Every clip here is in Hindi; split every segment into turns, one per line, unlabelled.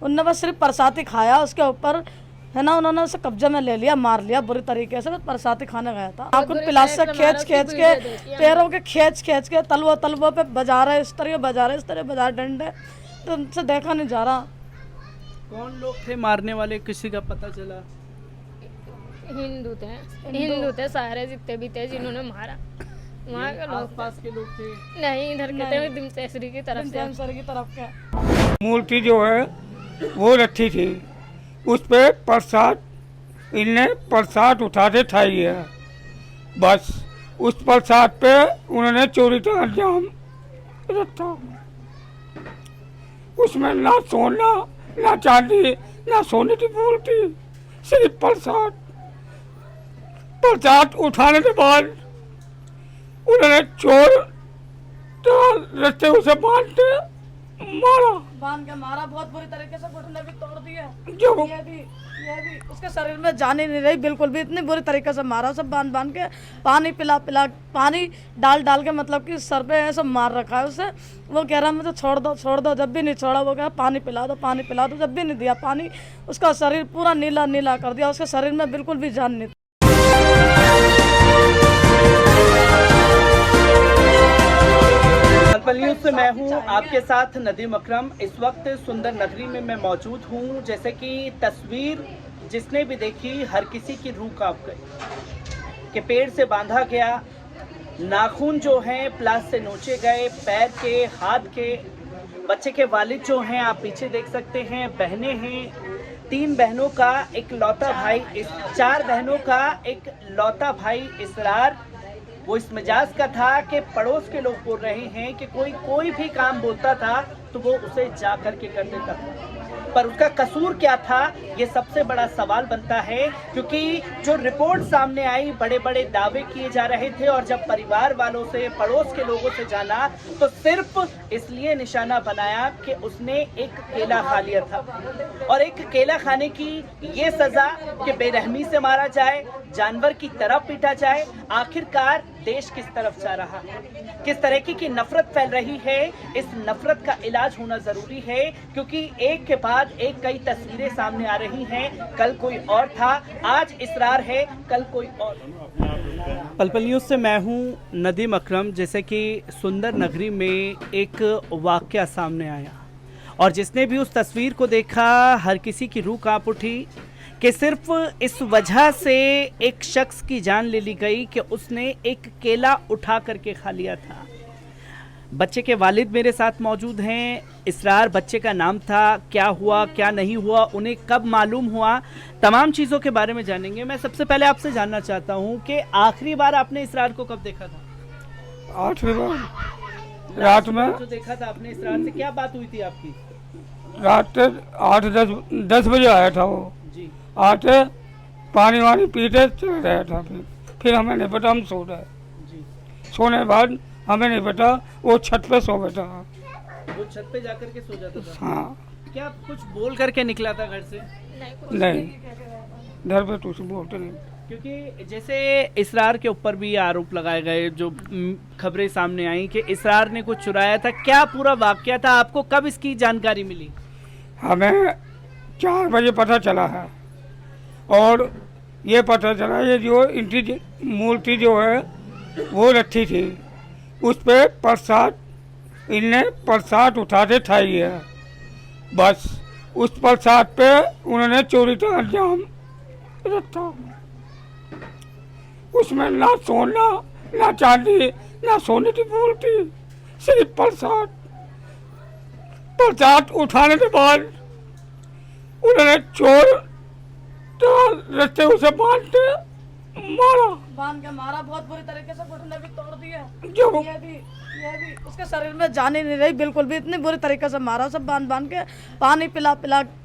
उनने बस सिर्फ प्रसाद ही खाया, उसके ऊपर है ना उन्होंने उसे कब्जे में ले लिया, मार लिया बुरी तरीके से। प्रसाद ही खाने गया था। नाखून पिलास से खींच के पैरों के खींच के तलवों पे बजा रहे, इस तरह बजा रहे डंडे, तो उनसे देखा नहीं जा रहा।
कौन लोग थे मारने वाले, किसी का पता चला?
हिंदू थे सारे जितने भी थे जिन्होंने मारा। वहाँ के लोग
आसपास के लोग थे?
नहीं, इधर के थे, दिमचेसरी की तरफ के।
मूर्ति जो है वो रखी थी, उस पे प्रसाद, इनने प्रसाद उठाते ठाई है, बस उस प्रसाद पे उन्होंने चोरी का अंजाम रखा। उसमें ना सोना ना चांदी ना सोने की मूर्ति, सिर्फ प्रसाद उठाने के बाद उन्होंने चोर रस्ते उसे बांध के मारा बहुत बुरी तरीके से। घुटने भी तोड़ दिए, ये भी उसके शरीर में जान ही नहीं रही बिल्कुल भी, इतनी बुरी तरीके से मारा। सब बांध के पानी पिला पानी डाल के, मतलब कि सर पे ऐसा मार रखा है उसे। वो कह रहा मुझे छोड़ दो, जब भी नहीं छोड़ा। वो कह पानी पिला दो, जब भी नहीं दिया पानी। उसका शरीर पूरा नीला कर दिया, उसके शरीर में बिल्कुल भी जान नहीं।
पल न्यूज़ से मैं हूं आपके साथ नदीम अकरम। इस वक्त सुंदर नगरी में मैं मौजूद हूं। जैसे कि तस्वीर जिसने भी देखी, हर किसी की रूह कांप गई कि पेड़ से बांधा गया, नाखून जो हैं प्लास से नोचे गए, पैर के हाथ के। बच्चे के वालिद जो हैं आप पीछे देख सकते हैं, बहनें हैं, 3 बहनों का एक लौता भाई, 4 बहनों का एक लौता भाई इसरार। वो इस मिजाज का था कि पड़ोस के लोग बोल रहे हैं कि कोई भी काम बोलता था तो वो उसे जा कर के कर देता था, पर उसका कसूर क्या था, ये सबसे बड़ा सवाल बनता है। क्योंकि जो रिपोर्ट सामने आई, बड़े बड़े दावे किए जा रहे थे, और जब परिवार वालों से, पड़ोस के लोगों से जाना, तो सिर्फ इसलिए निशाना बनाया कि उसने एक केला खा लिया था। और एक केला खाने की ये सजा कि बेरहमी से मारा जाए, जानवर की तरह पीटा जाए। आखिरकार देश किस तरफ जा रहा है, किस तरीके की नफरत फैल रही है, इस नफरत का इलाज होना जरूरी है। क्योंकि एक के बाद एक कई तस्वीरें सामने आ रही हैं। कल कोई और था, आज इसरार है, कल कोई और। पल न्यूज़ से मैं हूं नदीम अकरम। जैसे कि सुंदर नगरी में एक वाकया सामने आया, और जिसने भी उस तस्वीर को देखा, हर किसी की रूह कांप उठी कि सिर्फ इस वजह से एक शख्स की जान ले ली गई कि उसने एक केला उठा करके खा लिया था। बच्चे के वालिद मेरे साथ मौजूद हैं। इसरार बच्चे का नाम था। क्या हुआ क्या नहीं हुआ, उन्हें कब मालूम हुआ, तमाम चीज़ों के बारे में जानेंगे। मैं सबसे पहले आपसे जानना चाहता हूं कि आखिरी बार आपने इसरार को कब देखा था?
आखिरी बार रात में
जो देखा था आपने इसरार से, क्या बात हुई थी आपकी?
रात 8-10 बजे आया था वो।
जी।
आते पानी वानी पीते चले गया था। फिर हमें नहीं पता, हम सो रहे।
जी।
सोने के बाद हमें नहीं पता, वो छत पे सो बैठा।
वो छत पे जाकर के सो जाता था?
हाँ।
क्या कुछ बोल करके निकला था घर से?
नहीं, घर पे कुछ बोलते नहीं।
क्योंकि जैसे इसरार के ऊपर भी आरोप लगाए गए, जो खबरें सामने आई कि इसरार ने कुछ चुराया था, क्या पूरा वाकया था? आपको कब इसकी जानकारी मिली?
हमें 4 बजे पता चला है, और ये पता चला ये जो इनकी मूर्ति जो है वो रखी थी, उस पे प्रसाद, इनने प्रसाद उठाते ठाई है, बस उस प्रसाद पे उन्होंने चोरी का अंजाम रखा। उसमें ना सोना ना चांदी ना सोने की मूर्ति, सिर्फ प्रसाद उठाने के बाद उन्होंने चोर रस्ते उसे बांध के मारा
बहुत बुरी तरीके से। घुटने भी तोड़ दिए, ये भी उसके शरीर में जान ही नहीं रही बिल्कुल भी, इतनी बुरी तरीके से मारा। सब बांध के पानी पिला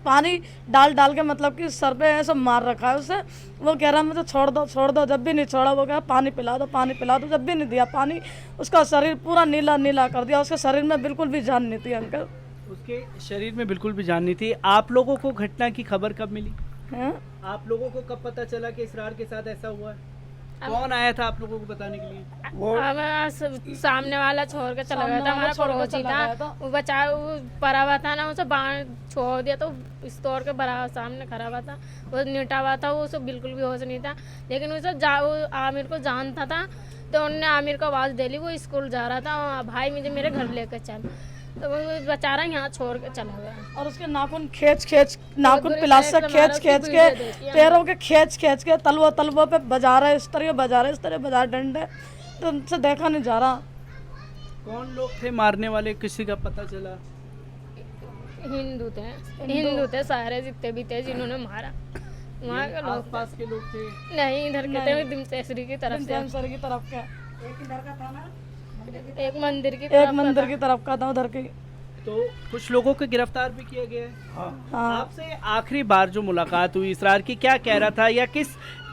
पानी डाल के, मतलब कि सर पे ऐसा मार रखा है उसे। वो कह रहा मुझे छोड़ दो, जब भी नहीं छोड़ा। वो कह पानी पिला दो, जब भी नहीं दिया पानी। उसका शरीर पूरा नीला कर दिया, उसके शरीर में बिल्कुल भी जान नहीं थी। अंकल,
उसके शरीर में बिल्कुल भी जान नहीं थी। आप लोगों को घटना की खबर कब मिली?
हैं?
आप लोगों को कब पता चला कि इसरार के साथ ऐसा हुआ है? कौन आया था आप लोगों को बताने के लिए?
सामने वाला छोड़ के चला गया था, हमारा पड़ोसी था, वो बचा वो पड़ा हुआ था ना, उसे बाहर छोड़ दिया तो इस तौर के बराबर सामने खड़ा हुआ था, वो निटा हुआ था, वो सब बिल्कुल भी होश नहीं था। लेकिन उसे वो आमिर को जानता था तो उन्होंने आमिर को आवाज़ दे ली, वो स्कूल जा रहा था, भाई मुझे मेरे घर लेकर चल, तो वो बेचारा यहाँ छोड़ के चला गया।
और उसके नाखून खींच नाखून पिलास से खींच के पैरों के खींच के तलवों पे बजा रहे, इस तरह बजा रहे डंडे, तो उनसे देखा नहीं जा रहा।
कौन लोग थे मारने वाले, किसी का पता चला?
हिंदू थे सारे जितने भी थे जिन्होंने मारा, वहाँ के लोग।
आसपास के लोग थे?
नहीं, इधर के थे, दिमचेसरी की तरफ से,
की तरफ का
एक मंदिर की
तरफ का था उधर की।
तो कुछ लोगों को गिरफ्तार भी किया गया है। आपसे आखिरी बार जो मुलाकात हुई इसरार की, क्या कह रहा था या किस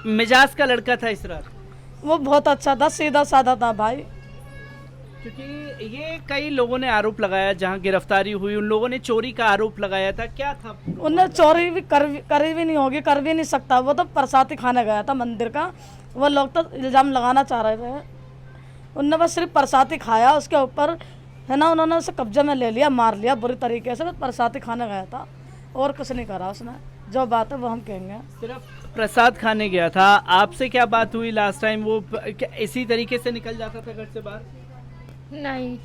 मिजाज का लड़का था इसरार?
वो बहुत अच्छा था, सीधा साधा था भाई।
क्योंकि ये कई लोगों ने आरोप लगाया, जहां गिरफ्तारी हुई उन लोगों ने चोरी का आरोप लगाया था, क्या था?
उनने चोरी भी करी भी नहीं होगी, कर भी नहीं सकता, वो तो प्रसाद खाने गया था मंदिर का। वो लोग तो इल्ज़ाम लगाना चाह रहे थे, उनने बस सिर्फ प्रसाद ही खाया, उसके ऊपर है ना उन्होंने उसे कब्जे में ले लिया, मार लिया बुरी तरीके से, बस प्रसाद ही खाने गया था और कुछ नहीं करा उसने। जो बात है वो हम कहेंगे,
सिर्फ प्रसाद खाने गया था। आपसे क्या बात हुई लास्ट टाइम? वो क्या इसी तरीके से निकल जाता था घर से बाहर?
नहीं।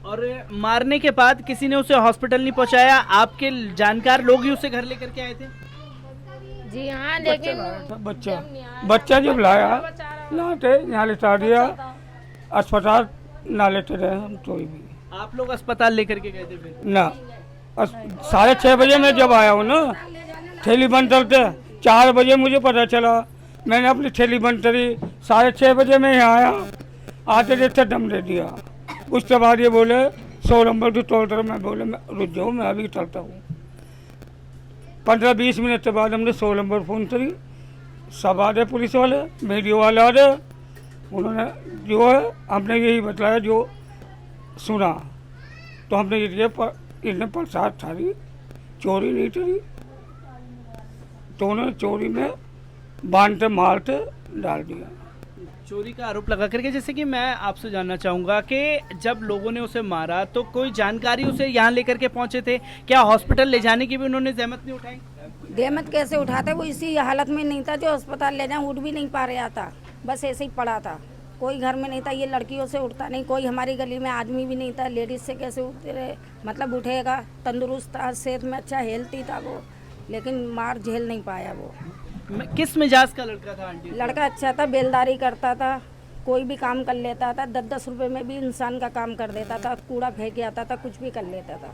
और मारने के बाद किसी ने उसे हॉस्पिटल नहीं पहुंचाया? आपके जानकार लोग ही उसे घर लेकर के आए थे?
जी हाँ, लेकिन
बच्चा जब लाते यहाँ लिटा दिया, अस्पताल ना लेते रहे हम कोई भी।
आप लोग अस्पताल लेकर के गए थे फिर?
ना 6:30 बजे मैं जब आया हूँ ना, थैली बंद करते 4 बजे मुझे पता चला, मैंने अपनी थैली बंद करी, 6:30 बजे मैं यहाँ आया, आते देखते दम दे दिया। उसके बाद ये बोले 100 नंबर की टोल कर, मैं बोले मैं रुक जाओ, मैं अभी चलता हूँ। 15-20 मिनट के बाद हमने 100 नंबर फ़ोन करी, सब आ गए पुलिस वाले, मीडिया वाले आ गए, उन्होंने जो है हमने यही बताया जो सुना, तो हमने ये दिया इन्हें प्रसाद थारी, चोरी नहीं करी, तो उन्होंने चोरी में बांधते मारते डाल दिया।
चोरी का आरोप लगा करके, जैसे कि मैं आपसे जानना चाहूँगा कि जब लोगों ने उसे मारा तो कोई जानकारी उसे यहाँ लेकर के पहुँचे थे क्या? हॉस्पिटल ले जाने की भी उन्होंने जहमत नहीं उठाई?
जहमत कैसे उठाते, वो इसी हालत में नहीं था जो अस्पताल ले जाए, उठ भी नहीं पा रहा था, बस ऐसे ही पड़ा था, कोई घर में नहीं था, ये लड़कियों से उठता नहीं, कोई हमारी गली में आदमी भी नहीं था, लेडीज से कैसे उठते रहे, मतलब उठेगा, तंदुरुस्त था, सेहत में अच्छा हेल्थी था वो, लेकिन मार झेल नहीं पाया वो।
किस मिजाज का लड़का था आंटी?
लड़का अच्छा था, बेलदारी करता था, कोई भी काम कर लेता था, 10-10 रुपए में भी इंसान का काम कर देता था, कूड़ा फेंक आता था, कुछ भी कर लेता था।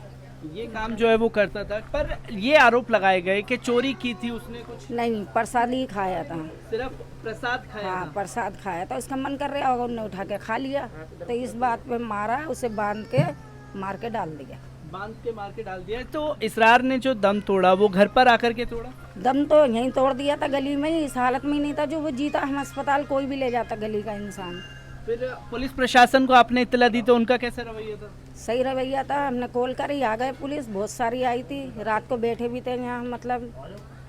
ये काम जो है वो करता था, पर ये आरोप लगाए गए कि चोरी की थी उसने कुछ?
नहीं, प्रसाद ही खाया था,
सिर्फ प्रसाद खाया
हाँ
था?
प्रसाद खाया था, उसका मन कर रहा होगा, उन्होंने उठा के खा लिया, तो इस बात पे मारा, उसे बांध के मार के डाल दिया।
बांध के मार के डाल दिया। तो इसरार ने जो दम तोड़ा वो घर पर आकर के तोड़ा?
दम तो यहीं तोड़ दिया था, गली में ही, इस हालत में ही नहीं था जो वो जीता, हम अस्पताल कोई भी ले जाता गली का इंसान।
फिर पुलिस प्रशासन को आपने इत्तला दी तो उनका कैसा रवैया था?
सही रवैया था, हमने कॉल करी, आ गए पुलिस, बहुत सारी आई थी, रात को बैठे भी थे यहाँ, मतलब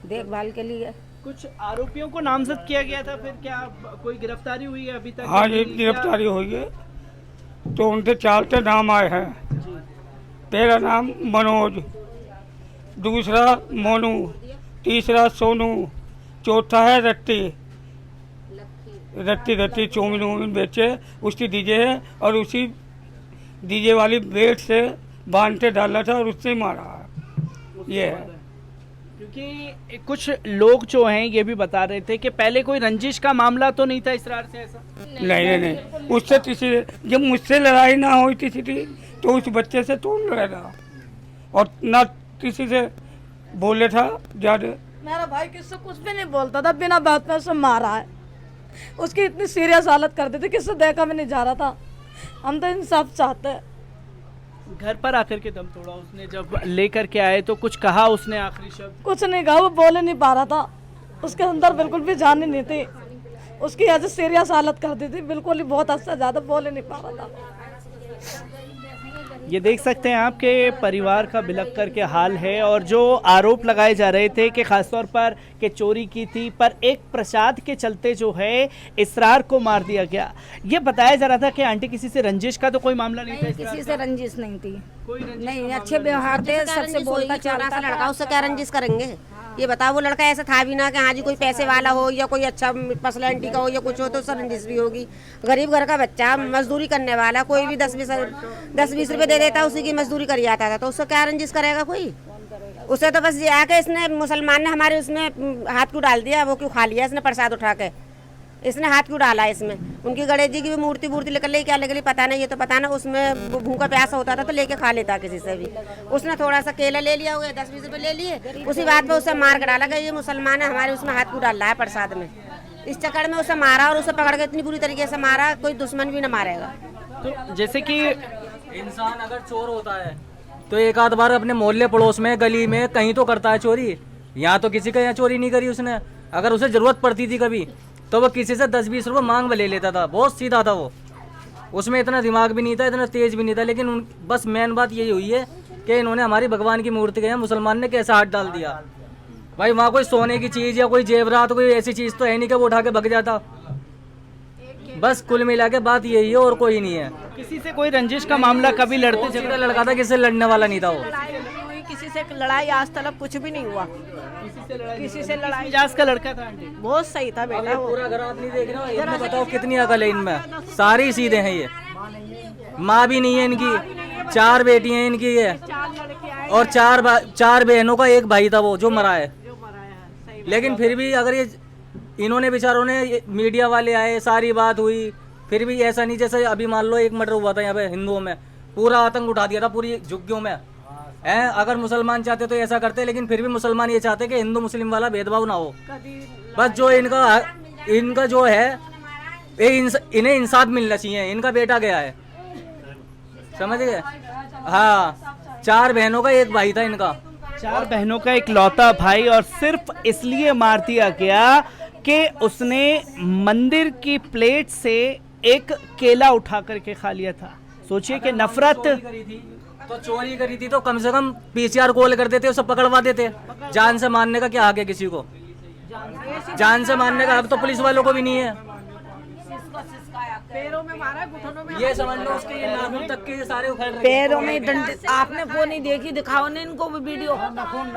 देखभाल के लिए।
कुछ आरोपियों को नामजद किया गया था, फिर क्या कोई गिरफ्तारी हुई है अभी तक?
हाँ जी, गिरफ्तारी हुई है, तो उनके 4 नाम आए हैं। पहला नाम मनोज, दूसरा मोनू, तीसरा सोनू, चौथा है रत्ती चौमिन वोमिन बेचे, उसकी डीजे है, और उसी डीजे वाली बेल्ट से बांध के डाला था और उससे मारा है। ये है,
क्योंकि कुछ लोग जो हैं ये भी बता रहे थे कि पहले कोई रंजिश का मामला तो नहीं था इसरार से? ऐसा
नहीं, उससे किसी, जब मुझसे लड़ाई ना हुई थी तो उस बच्चे से तो लड़ा था, और ना किसी से बोले था ज्यादा।
मेरा भाई किससे कुछ भी नहीं बोलता था, बिना बात में उसे मारा है, उसकी इतनी सीरियस हालत कर दी थी, किससे देखा भी नहीं जा रहा था। हम तो इंसाफ चाहते हैं।
घर पर आकर के दम तोड़ा उसने, जब लेकर के आए तो कुछ कहा उसने आखिरी शब्द?
कुछ नहीं कहा, वो बोल ही नहीं पा रहा था, उसके अंदर बिल्कुल भी जान ही नहीं थी, उसकी ऐसे सीरियस हालत कर दी थी, बिल्कुल ही बहुत हद से ज़्यादा बोल ही नहीं पा रहा था।
ये देख सकते हैं आपके परिवार का बिलख कर के हाल है। और जो आरोप लगाए जा रहे थे कि खासतौर पर कि चोरी की थी, पर एक प्रसाद के चलते जो है इसरार को मार दिया गया। ये बताया जा रहा था कि आंटी किसी से रंजिश का तो कोई मामला नहीं था,
किसी से रंजिश नहीं थी,
कोई रंजिश
नहीं, अच्छे व्यवहार थे, सबसे बोलता चालता
लड़का, उससे क्या रंजिश करेंगे? ये बताओ, वो लड़का ऐसा था भी ना कि हाँ जी कोई पैसे वाला हो या कोई अच्छा पर्सनैलिटी का हो या कुछ हो तो उससे रंजिश भी होगी। गरीब घर का बच्चा, मजदूरी करने वाला, कोई भी 10-20 रुपए दे देता, उसी की मजदूरी कर आता था, तो उससे क्या रंजिश करेगा कोई? उसे तो बस ये आके इसने मुसलमान ने हमारे उसमें हाथ क्यों डाल दिया, वो क्यों खा लिया इसने प्रसाद उठा के, इसने हाथ क्यों डाला इसमें? उनकी गणेश जी की भी मूर्ति निकल ली, क्या निकल ली पता नहीं, ये तो पता ना, उसमें भूखा प्यासा होता था तो लेके खा लेता किसी से भी। उसने थोड़ा सा केला ले लिया हुआ, 10-20 रुपए ले लिए, उसी बात पे उसे मार कर डाला कि ये मुसलमान है, हमारे उसमें हाथ क्यों डाल रहा है प्रसाद में। इस चक्कर में उसे मारा और उसे पकड़ के इतनी बुरी तरीके से मारा, कोई दुश्मन भी न मारेगा।
तो जैसे कि
इंसान अगर चोर होता है तो एक आध बार अपने मोहल्ले पड़ोस में गली में कहीं तो करता है चोरी। यहाँ तो किसी का यहाँ चोरी नहीं करी उसने। अगर उसे जरूरत पड़ती थी कभी तो वो किसी से 10-20 रुपये मांग में ले लेता था, बहुत सीधा था वो, उसमें इतना दिमाग भी नहीं था, इतना तेज भी नहीं था। लेकिन बस मेन बात यही हुई है कि इन्होंने हमारी भगवान की मूर्ति के यहाँ मुसलमान ने कैसे हाथ डाल दिया। भाई वहाँ कोई सोने की चीज़ या कोई जेवरात कोई ऐसी चीज़ तो है नहीं कि वो उठा के भग जाता। बस कुल मिला के बात यही है और कोई नहीं है।
किसी से कोई रंजिश का मामला कभी लड़ते
झगड़ा लड़का था, किसी से लड़ने वाला नहीं था वो।
किसी से लड़ाई आज तक कुछ भी नहीं हुआ, किसी से लड़ाई।
मिजाज का लड़का था आंटी,
बहुत सही था बेटा वो।
पूरा घर आदमी देख रहा है, इनमें बताओ कितनी अकल है इनमें, सारे सीधे हैं ये। माँ भी नहीं है इनकी, 4 बेटी हैं इनकी ये, और 4 बहनों का एक भाई था वो जो मरा है। लेकिन फिर भी अगर ये इन्होंने बेचारों ने, मीडिया वाले आए, सारी बात हुई, फिर भी ऐसा नहीं जैसे अभी मान लो एक मर्डर हुआ था यहाँ पे हिंदुओं में, पूरा आतंक उठा दिया था पूरी झुग्गियों में है। अगर मुसलमान चाहते तो ऐसा करते, लेकिन फिर भी मुसलमान ये चाहते कि हिंदू मुस्लिम वाला भेदभाव ना हो। बस जो इनका जो है इन्हें इंसाफ मिलना चाहिए। इनका बेटा गया है, समझ गए? हाँ, 4 बहनों का एक भाई था इनका,
4 बहनों का एक लौता भाई, और सिर्फ इसलिए मार दिया गया कि उसने मंदिर की प्लेट से एक केला उठा करके खा लिया था। सोचिए कि नफरत।
चोरी करी थी तो कम से कम PCR कॉल कर देते, उसे पकड़वा देते। जान से मारने का क्या हक है किसी को? जान से मारने का हक तो पुलिस वालों को भी नहीं है।
पैरों में मारा, घुटनों में,
ये समझ लो उसके ये नाखून तक के सारे उखड़ रहे हैं।
पैरों में डंडे। आपने वो नहीं देखी, दिखाओ ने इनको भी वीडियो।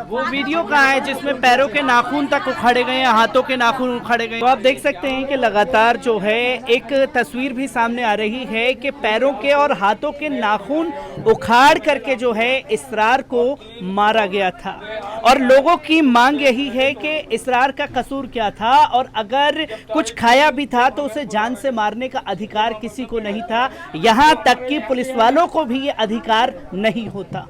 वो वीडियो कहाँ है जिसमें पैरों के नाखून तक उखाड़े गए हैं, हाथों के नाखून उखाड़े गए? तो आप देख सकते हैं कि लगातार जो है एक तस्वीर भी सामने आ रही है कि पैरों के और हाथों के नाखून उखाड़ करके जो है इसरार को मारा गया था। और लोगों की मांग यही है कि इसरार का कसूर क्या था, और अगर कुछ खाया भी था तो उसे जान से मारने का अधिकार किसी को नहीं था। यहाँ तक कि पुलिस वालों को भी ये अधिकार नहीं होता।